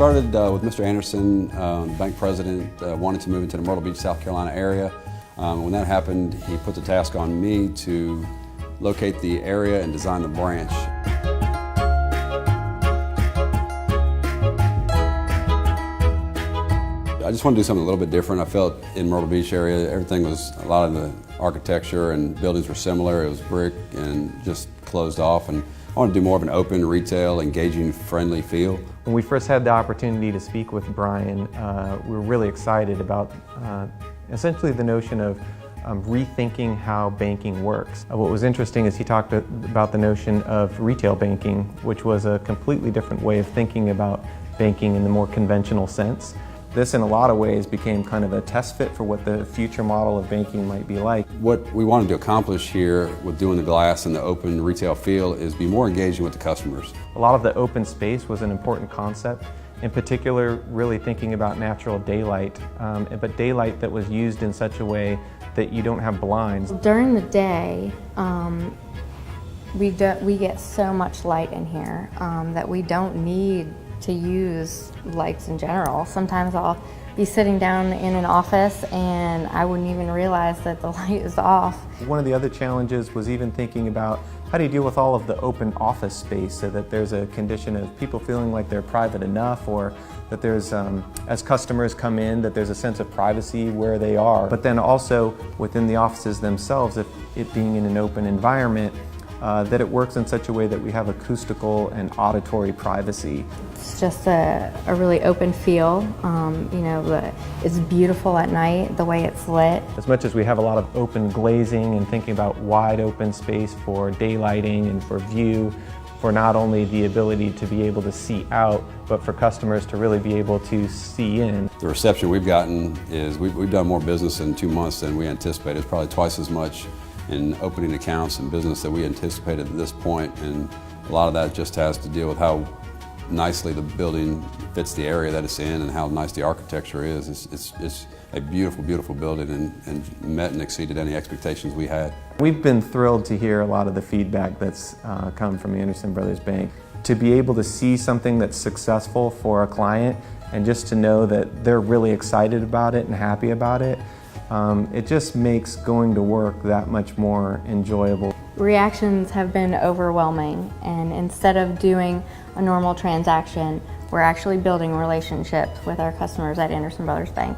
started with Mr. Anderson, bank president, wanting to move into the Myrtle Beach, South Carolina area. When that happened, he put the task on me to locate the area and design the branch. I just wanted to do something a little bit different. I felt in Myrtle Beach area, everything was, a lot of the architecture and buildings were similar. It was brick and just closed off, and I wanted to do more of an open, retail, engaging, friendly feel. When we first had the opportunity to speak with Brian, we were really excited about essentially the notion of rethinking how banking works. What was interesting is he talked about the notion of retail banking, which was a completely different way of thinking about banking in the more conventional sense. This, in a lot of ways, became kind of a test fit for what the future model of banking might be like. What we wanted to accomplish here with doing the glass and the open retail feel is be more engaging with the customers. A lot of the open space was an important concept. In particular, really thinking about natural daylight, but daylight that was used in such a way that you don't have blinds. During the day, we get so much light in here that we don't need to use lights in general. Sometimes I'll be sitting down in an office and I wouldn't even realize that the light is off. One of the other challenges was even thinking about how do you deal with all of the open office space so that there's a condition of people feeling like they're private enough, or that there's, as customers come in, that there's a sense of privacy where they are. But then also within the offices themselves, if it being in an open environment, that it works in such a way that we have acoustical and auditory privacy. It's just a really open feel. It's beautiful at night, the way it's lit. As much as we have a lot of open glazing and thinking about wide open space for daylighting and for view, for not only the ability to be able to see out, but for customers to really be able to see in. The reception we've gotten is we've done more business in 2 months than we anticipated. It's probably twice as much in opening accounts and business that we anticipated at this point, and a lot of that just has to deal with how nicely the building fits the area that it's in and how nice the architecture is. It's a beautiful, beautiful building and met and exceeded any expectations we had. We've been thrilled to hear a lot of the feedback that's come from Anderson Brothers Bank. To be able to see something that's successful for a client and just to know that they're really excited about it and happy about it, it just makes going to work that much more enjoyable. Reactions have been overwhelming, and instead of doing a normal transaction, we're actually building relationships with our customers at Anderson Brothers Bank.